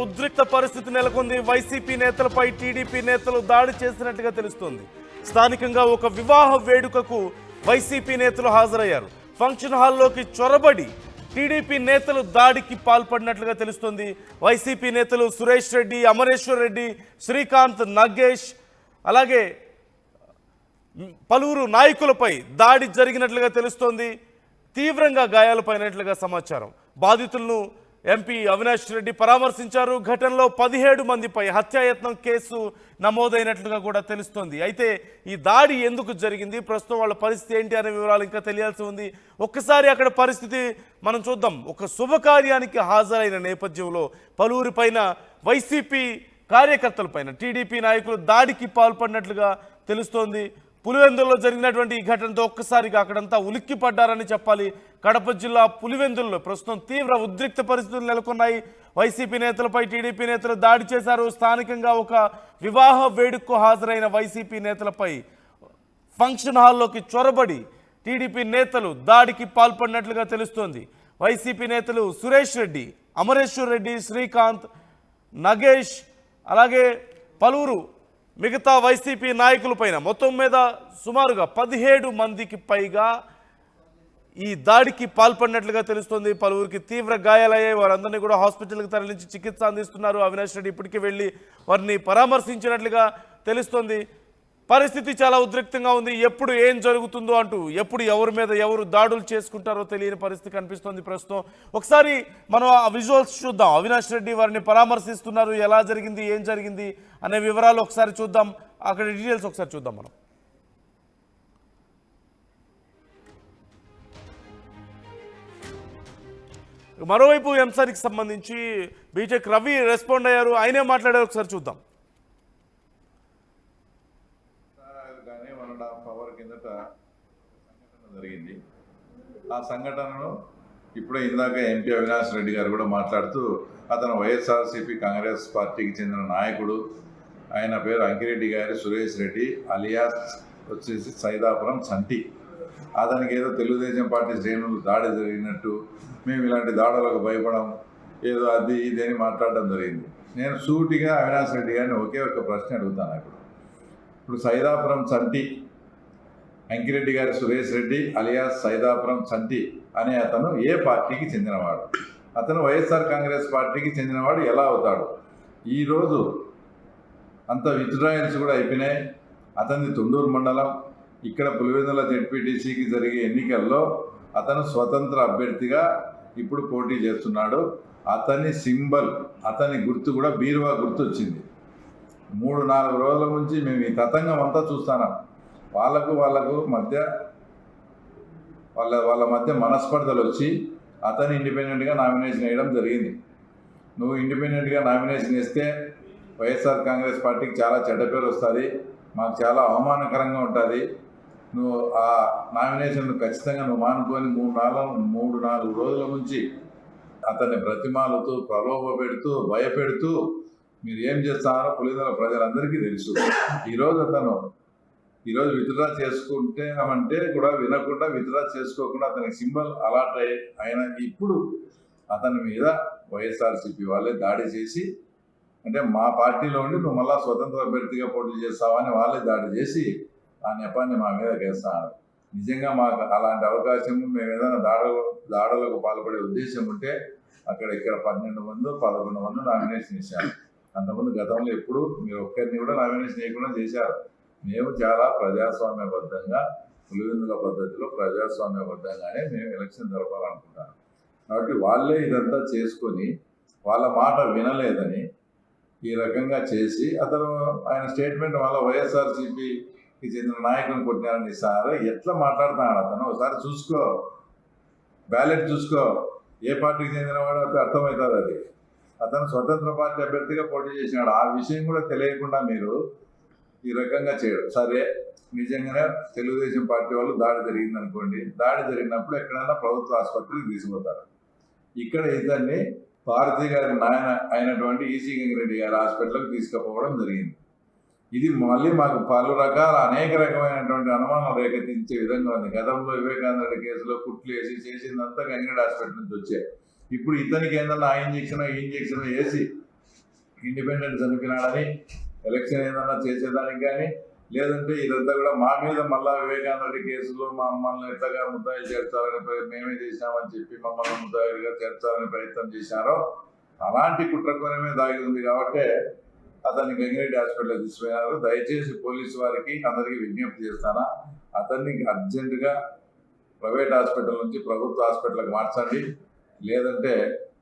ఉద్రిక్త పరిస్థితి నెలకొంది. వైసీపీ నేతలపై టీడీపీ నేతలు దాడి చేసినట్లుగా తెలుస్తోంది. స్థానికంగా ఒక వివాహ వేడుకకు వైసీపీ నేతలు హాజరయ్యారు. ఫంక్షన్ హాల్లోకి చొరబడి టీడీపీ నేతలు దాడికి పాల్పడినట్లుగా తెలుస్తోంది. వైసీపీ నేతలు సురేష్ రెడ్డి, అమరేశ్వర్ రెడ్డి, శ్రీకాంత్, నగేష్ అలాగే పలువురు నాయకులపై దాడి జరిగినట్లుగా తెలుస్తోంది. తీవ్రంగా గాయాలపైనట్లుగా సమాచారం. బాధితులను ఎంపీ అవినాష్ రెడ్డి పరామర్శించారు. ఘటనలో 17 మందిపై హత్యాయత్నం కేసు నమోదైనట్లుగా కూడా తెలుస్తోంది. అయితే ఈ దాడి ఎందుకు జరిగింది, ప్రస్తుతం వాళ్ళ పరిస్థితి ఏంటి అనే వివరాలు ఇంకా తెలియాల్సి ఉంది. ఒక్కసారి అక్కడ పరిస్థితి మనం చూద్దాం. ఒక శుభకార్యానికి హాజరైన నేపథ్యంలో పలువురి పైన, వైసీపీ కార్యకర్తలపైన టీడీపీ నాయకులు దాడికి పాల్పడినట్లుగా తెలుస్తోంది. పులివెందుల్లో జరిగినటువంటి ఈ ఘటనతో ఒక్కసారిగా అక్కడంతా ఉలిక్కి పడ్డారని చెప్పాలి. కడప జిల్లా పులివెందుల్లో ప్రస్తుతం తీవ్ర ఉద్రిక్త పరిస్థితులు నెలకొన్నాయి. వైసీపీ నేతలపై టీడీపీ నేతలు దాడి చేశారు. స్థానికంగా ఒక వివాహ వేడుకకు హాజరైన వైసీపీ నేతలపై ఫంక్షన్ హాల్లోకి చొరబడి టీడీపీ నేతలు దాడికి పాల్పడినట్లుగా తెలుస్తోంది. వైసీపీ నేతలు సురేష్ రెడ్డి, అమరేశ్వర్ రెడ్డి, శ్రీకాంత్, నగేష్ అలాగే పలువురు మిగతా వైసీపీ నాయకులపైన మొత్తం మీద సుమారుగా 17 మందికి పైగా ఈ దాడికి పాల్పడినట్లుగా తెలుస్తోంది. పలువురికి తీవ్ర గాయాలయ్యాయి. వారందరినీ కూడా హాస్పిటల్కి తరలించి చికిత్స అందిస్తున్నారు. అవినాష్ రెడ్డి ఇప్పటికీ వెళ్ళి వారిని పరామర్శించినట్లుగా తెలుస్తోంది. పరిస్థితి చాలా ఉద్రిక్తంగా ఉంది. ఎప్పుడు ఏం జరుగుతుందో అంటూ, ఎప్పుడు ఎవరి మీద ఎవరు దాడులు చేసుకుంటారో తెలియని పరిస్థితి కనిపిస్తోంది ప్రస్తుతం. ఒకసారి మనం ఆ విజువల్స్ చూద్దాం. అవినాష్ రెడ్డి వారిని పరామర్శిస్తున్నారు. ఎలా జరిగింది, ఏం జరిగింది అనే వివరాలు ఒకసారి చూద్దాం. అక్కడ డీటెయిల్స్ ఒకసారి చూద్దాం మనం. మరోవైపు ఈ అంశానికి సంబంధించి బీటెక్ రవి రెస్పాండ్ అయ్యారు. ఆయనే మాట్లాడారు. ఒకసారి చూద్దాం. సంఘటన జరిగింది. ఆ సంఘటనను ఇప్పుడే ఇందాక ఎంపీ అవినాష్ రెడ్డి గారు కూడా మాట్లాడుతూ, అతను వైఎస్ఆర్సీపీ కాంగ్రెస్ పార్టీకి చెందిన నాయకుడు. ఆయన పేరు అంకిరెడ్డి గారి సురేష్ రెడ్డి, అలియాస్ వచ్చేసి సైదాపురం చంటి. అతనికి ఏదో తెలుగుదేశం పార్టీ శ్రేణులు దాడి జరిగినట్టు, మేము ఇలాంటి దాడులకు భయపడం, ఏదో అది ఇది అని మాట్లాడడం జరిగింది. నేను సూటిగా అవినాష్ రెడ్డి గారిని ఒకే ఒక ప్రశ్న అడుగుతాను. ఇప్పుడు సైదాపురం చంటి, అంకిరెడ్డి గారి సురేష్ రెడ్డి అలియాస్ సైదాపురం చంటి అనే అతను ఏ పార్టీకి చెందినవాడు? అతను వైఎస్ఆర్ కాంగ్రెస్ పార్టీకి చెందినవాడు ఎలా అవుతాడు? ఈరోజు అంత విత్డ్రాయల్స్ కూడా అయిపోయినాయి. అతనిది తుండూరు మండలం. ఇక్కడ పులివెందుల జెడ్పీటీసీకి జరిగే ఎన్నికల్లో అతను స్వతంత్ర అభ్యర్థిగా ఇప్పుడు పోటీ చేస్తున్నాడు. అతని సింబల్, అతని గుర్తు కూడా బీరువా గుర్తు వచ్చింది. 3-4 రోజుల నుంచి మేము ఈ తతంగం అంతా చూస్తున్నాం. వాళ్ళకు మధ్య వాళ్ళ మధ్య మనస్పర్ధలు వచ్చి అతను ఇండిపెండెంట్గా నామినేషన్ వేయడం జరిగింది. నువ్వు ఇండిపెండెంట్గా నామినేషన్ వేస్తే వైఎస్ఆర్ కాంగ్రెస్ పార్టీకి చాలా చెడ్డ పేరు వస్తుంది, మాకు చాలా అవమానకరంగా ఉంటుంది. నువ్వు ఆ నామినేషన్ ఖచ్చితంగా నువ్వు మానుకొని 3-4 రోజుల నుంచి అతన్ని బ్రతిమాలుతూ, ప్రలోభ పెడుతూ, భయపెడుతూ మీరు ఏం చేస్తారో పులివెందుల ప్రజలందరికీ తెలుసు. ఈరోజు విత్డ్రా చేసుకుంటేమంటే కూడా వినకుండా, విత్డ్రా చేసుకోకుండా అతనికి సింబల్ అలాట్ అయిన ఇప్పుడు అతని మీద వైఎస్ఆర్సీపీ వాళ్ళే దాడి చేసి, అంటే మా పార్టీలో ఉండి నువ్వు మళ్ళా స్వతంత్ర అభ్యర్థిగా పోటీ చేస్తావని వాళ్ళే దాడి చేసి ఆ నెపాన్ని మా మీద వేస్తున్నారు. నిజంగా మాకు అలాంటి అవకాశం, మేము ఏదైనా దాడులకు పాల్పడే ఉద్దేశం ఉంటే ఇక్కడ 12 మంది 11 మంది నామినేషన్ ఇచ్చారు. అంతకుముందు గతంలో ఎప్పుడు మీరు ఒక్కరిని కూడా నామినేషన్ వేయకుండా చేశారు. మేము చాలా ప్రజాస్వామ్యబద్ధంగా, పులివెందుల పద్ధతిలో ప్రజాస్వామ్యబద్ధంగానే మేము ఎలక్షన్ జరపాలనుకుంటాను. కాబట్టి వాళ్ళే ఇదంతా చేసుకొని వాళ్ళ మాట వినలేదని ఈ రకంగా చేసి ఆయన స్టేట్మెంట్ వల్ల వైఎస్ఆర్సీపీకి చెందిన నాయకుని కొట్టినారని ఇస్తారు. ఎట్లా మాట్లాడుతున్నాడు అతను? ఒకసారి చూసుకో, బ్యాలెట్ చూసుకో, ఏ పార్టీకి చెందినవాడు అయితే అర్థమవుతుంది. అది అతను స్వతంత్ర పార్టీ అభ్యర్థిగా పోటీ చేసినాడు. ఆ విషయం కూడా తెలియకుండా మీరు ఈ రకంగా చేయడం సరే. నిజంగానే తెలుగుదేశం పార్టీ వాళ్ళు దాడి జరిగింది అనుకోండి, దాడి జరిగినప్పుడు ఎక్కడైనా ప్రభుత్వ ఆసుపత్రికి తీసుకుపోతారు. ఇక్కడ ఇతన్ని భారతి గారి నాయన అయినటువంటి ఈసీ గంగిరెడ్డి గారి హాస్పిటల్కి తీసుకుపోవడం జరిగింది. ఇది మళ్ళీ మాకు పలు రకాల అనేక రకమైనటువంటి అనుమానం రేకెత్తించే విధంగా ఉంది. గతంలో వివేకానంద రెడ్డి కేసులో కుట్లు వేసి చేసిందంతా గంగిరెడ్డి హాస్పిటల్ నుంచి వచ్చాయి. ఇప్పుడు ఇతనికి ఏందన్నా ఆ ఇంజక్షన్ వేసి ఇండిపెండెంట్ చనిపోయినాడని ఎలక్షన్ ఏదన్నా చేసేదానికి కానీ, లేదంటే ఇదంతా కూడా మా మీద మళ్ళా వివేకానంద రెడ్డి కేసులో మమ్మల్ని ఎట్లాగా ముద్దాయిలు చేర్చాలని మేమే చేశామని చెప్పి మమ్మల్ని ముద్దాయిలుగా చేర్చాలని ప్రయత్నం చేశారో అలాంటి కుట్రకోణమే దాగి ఉంది. కాబట్టి అతన్ని గంగిరెడ్డి హాస్పిటల్ తీసుకుపోయినారు. దయచేసి పోలీసు వారికి అందరికీ విజ్ఞప్తి చేస్తానా, అతన్ని అర్జెంటుగా ప్రైవేట్ హాస్పిటల్ నుంచి ప్రభుత్వ హాస్పిటల్కి మార్చండి. లేదంటే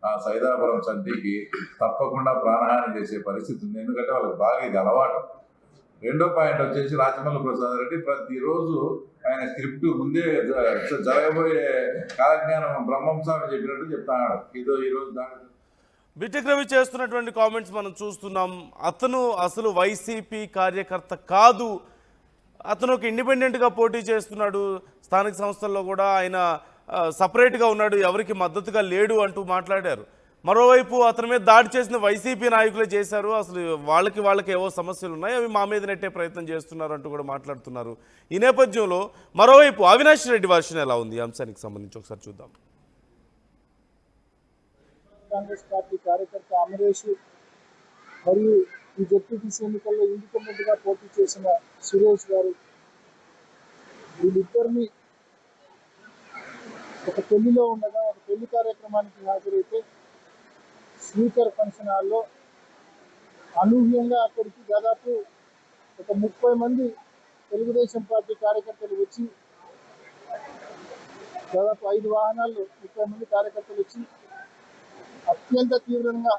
ఆ సైదాపురం సంటికి తప్పకుండా ప్రాణహాని చేసే పరిస్థితి ఉంది. ఎందుకంటే వాళ్ళకి బాగా ఇది అలవాటు. రెండో పాయింట్ వచ్చేసి రాచమల్లి ప్రసాద్ రెడ్డి ప్రతిరోజు ఆయన స్క్రిప్ట్ ముందే జరగబోయే కాలజ్ఞానం బ్రహ్మంస్వామి చెప్పినట్టు చెప్తాడు. ఈరోజు దాని బీటెక్ రవి చేస్తున్నటువంటి కామెంట్స్ మనం చూస్తున్నాం. అతను అసలు వైసీపీ కార్యకర్త కాదు, అతను ఒక ఇండిపెండెంట్గా పోటీ చేస్తున్నాడు. స్థానిక సంస్థల్లో కూడా ఆయన సపరేట్గా ఉన్నాడు, ఎవరికి మద్దతుగా లేడు అంటూ మాట్లాడారు. మరోవైపు అతని మీద దాడి చేసిన వైసీపీ నాయకులే చేశారు, అసలు వాళ్ళకి ఏవో సమస్యలు ఉన్నాయి, అవి మా మీద నెట్టే ప్రయత్నం చేస్తున్నారు అంటూ కూడా మాట్లాడుతున్నారు. ఈ నేపథ్యంలో మరోవైపు అవినాష్ రెడ్డి వర్షన్ ఎలా ఉంది ఈ అంశానికి సంబంధించి ఒకసారి చూద్దాం. కాంగ్రెస్ పార్టీ కార్యకర్త అమరేష్ మరియు ఈ జెడ్పీటీసీ ఎన్నికల్లో ఇండిపెండెంట్ గా పోటీ చేసిన సురేష్ గారు, వీళ్ళిద్దరిని ఒక పెళ్లిలో ఉండగా ఒక పెళ్లి కార్యక్రమానికి హాజరైతే స్పీకర్ ఫంక్షన్ హాల్లో అనూహ్యంగా అక్కడికి దాదాపు ఒక 30 మంది తెలుగుదేశం పార్టీ కార్యకర్తలు వచ్చి, దాదాపు 5 వాహనాల్లో 30 మంది కార్యకర్తలు వచ్చి అత్యంత తీవ్రంగా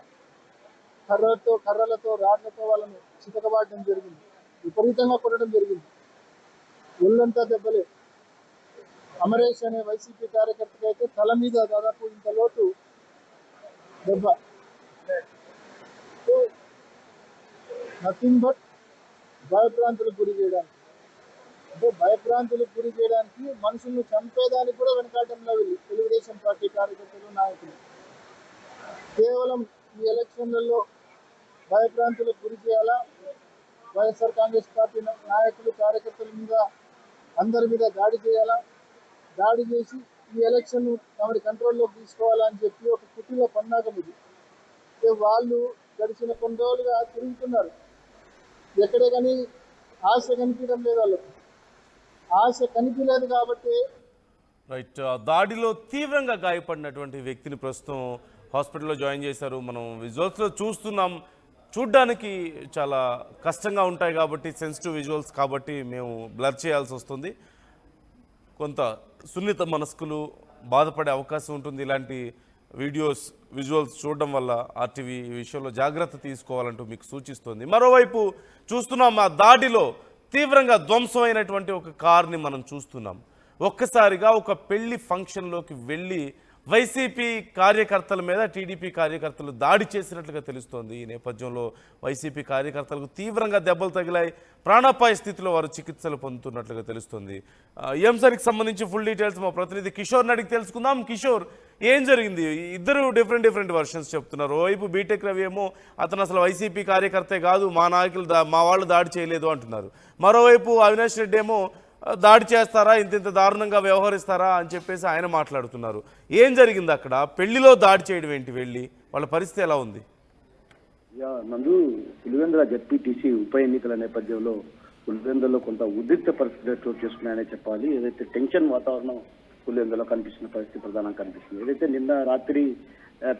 కర్రలతో రాడ్లతో వాళ్ళను చితకబాడడం జరిగింది. విపరీతంగా కొట్టడం జరిగింది. ఒళ్ళంతా దెబ్బలే. అమరేష్ అనే వైసీపీ కార్యకర్తకి అయితే తల మీద దాదాపు ఇంత లోతు దెబ్బ. నథింగ్ బట్ భయభ్రాంతులకు గురి చేయడానికి, అంటే భయభ్రాంతులకు గురి చేయడానికి, మనుషులను చంపేదానికి కూడా వెనకాటంలో వెళ్ళి తెలుగుదేశం పార్టీ కార్యకర్తలు నాయకులు కేవలం ఈ ఎలక్షన్లలో భయభ్రాంతులకు గురి చేయాలా, వైఎస్ఆర్ కాంగ్రెస్ పార్టీ నాయకులు కార్యకర్తల మీద అందరి మీద దాడి చేయాలా, దాడి చేసి ఈ ఎలక్షన్ తమరి కంట్రోల్లోకి తీసుకోవాలని చెప్పి ఒక కుటిల పన్నాగం ఇది. వాళ్ళు గడిచిన కొన్ని రోజులుగా తిరుగుతున్నారు. ఎక్కడే కానీ ఆశ కనిపించడం లేదు. వాళ్ళకు ఆశ కనిపించలేదు కాబట్టి రైట్. దాడిలో తీవ్రంగా గాయపడినటువంటి వ్యక్తిని ప్రస్తుతం హాస్పిటల్లో జాయిన్ చేశారు. మనం విజువల్స్లో చూస్తున్నాం. చూడ్డానికి చాలా కష్టంగా ఉంటాయి కాబట్టి, సెన్సిటివ్ విజువల్స్ కాబట్టి మేము బ్లర్ చేయాల్సి వస్తుంది. కొంత సున్నిత మనస్కులు బాధపడే అవకాశం ఉంటుంది ఇలాంటి విజువల్స్ చూడడం వల్ల. ఆర్టీవీ ఈ విషయంలో జాగ్రత్త తీసుకోవాలంటూ మీకు సూచిస్తోంది. మరోవైపు చూస్తున్నాం, ఆ దాడిలో తీవ్రంగా ధ్వంసమైనటువంటి ఒక కార్ని మనం చూస్తున్నాం. ఒక్కసారిగా ఒక పెళ్లి ఫంక్షన్లోకి వెళ్ళి వైసీపీ కార్యకర్తల మీద టీడీపీ కార్యకర్తలు దాడి చేసినట్లుగా తెలుస్తోంది. ఈ నేపథ్యంలో వైసీపీ కార్యకర్తలకు తీవ్రంగా దెబ్బలు తగిలాయి. ప్రాణాపాయ స్థితిలో వారు చికిత్సలు పొందుతున్నట్లుగా తెలుస్తోంది. ఈ అంశానికి సంబంధించి ఫుల్ డీటెయిల్స్ మా ప్రతినిధి కిషోర్ని అడిగి తెలుసుకుందాం. కిషోర్, ఏం జరిగింది? ఇద్దరు డిఫరెంట్ వర్షన్స్ చెప్తున్నారు. ఓవైపు బీటెక్ రవి ఏమో అతను అసలు వైసీపీ కార్యకర్తే కాదు, మా వాళ్ళు దాడి చేయలేదు అంటున్నారు. మరోవైపు అవినాష్ రెడ్డి ఏమో దాడి చేస్తారా, ఇంత దారుణంగా వ్యవహరిస్తారా అని చెప్పేసి ఆయన మాట్లాడుతున్నారు. ఏం జరిగింది అక్కడ? పెళ్లిలో దాడి చేయడం ఏంటి? వెళ్ళి వాళ్ళ పరిస్థితి ఎలా ఉంది? నందు, పులివెందుల జెడ్పీటీసీ ఉప ఎన్నికల నేపథ్యంలో పులివెందులో కొంత ఉద్రిక్త పరిస్థితులు చోటు చేసుకున్నాయనే చెప్పాలి. ఏదైతే టెన్షన్ వాతావరణం పులివెందులో కనిపిస్తున్న పరిస్థితి ప్రధానంగా కనిపిస్తుంది. ఏదైతే నిన్న రాత్రి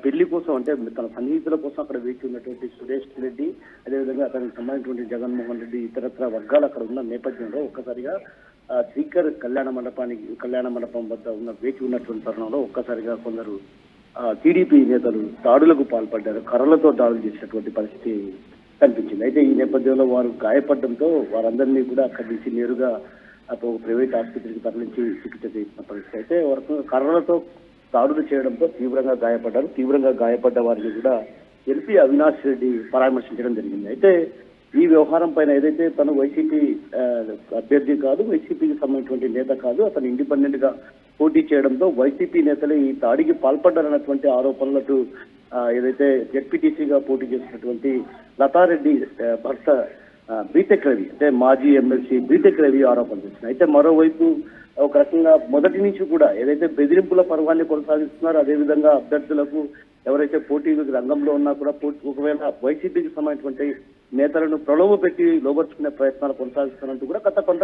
పెళ్లి కోసం, అంటే తన సన్నిహితుల కోసం అక్కడ వేచి ఉన్నటువంటి సురేష్ రెడ్డి, అదేవిధంగా అతనికి సంబంధించినటువంటి జగన్మోహన్ రెడ్డి, ఇతరత్ర వర్గాలు అక్కడ ఉన్న నేపథ్యంలో ఒక్కసారిగా స్పీకర్ కళ్యాణ మండపం వద్ద వేచి ఉన్నటువంటి తరుణంలో ఒక్కసారిగా కొందరు టీడీపీ నేతలు దాడులకు పాల్పడ్డారు. కర్రలతో దాడులు చేసినటువంటి పరిస్థితి కనిపించింది. అయితే ఈ నేపథ్యంలో వారు గాయపడడంతో వారందరినీ కూడా అక్కడి నుంచి నేరుగా ఒక ప్రైవేట్ ఆసుపత్రికి తరలించి చికిత్స చేసిన పరిస్థితి. అయితే వరకు కర్రలతో దాడులు చేయడంతో తీవ్రంగా గాయపడ్డారు. తీవ్రంగా గాయపడ్డ వారిని కూడా ఎంపీ అవినాష్ రెడ్డి పరామర్శించడం జరిగింది. అయితే ఈ వ్యవహారం పైన ఏదైతే తను వైసీపీ అభ్యర్థి కాదు, వైసీపీకి సంబంధించినటువంటి నేత కాదు, అతను ఇండిపెండెంట్ గా పోటీ చేయడంతో వైసీపీ నేతలు ఈ దాడికి పాల్పడ్డారన్నటువంటి ఆరోపణలకు ఏదైతే జెడ్పీటీసీగా పోటీ చేసినటువంటి లతారెడ్డి భర్త బీటెక్ రవి, అంటే మాజీ ఎమ్మెల్సీ బీటెక్ రవి ఆరోపణలు చేస్తున్నారు. అయితే మరోవైపు ఒక రకంగా మొదటి నుంచి కూడా ఏదైతే బెదిరింపుల పర్వాన్ని కొనసాగిస్తున్నారో, అదేవిధంగా అభ్యర్థులకు ఎవరైతే పోటీలకు రంగంలో ఉన్నా కూడా ఒకవేళ వైసీపీకి సంబంధించినటువంటి నేతలను ప్రలోభ పెట్టి లోబర్చుకునే ప్రయత్నాలు కొనసాగిస్తున్నట్టు కూడా గత కొంత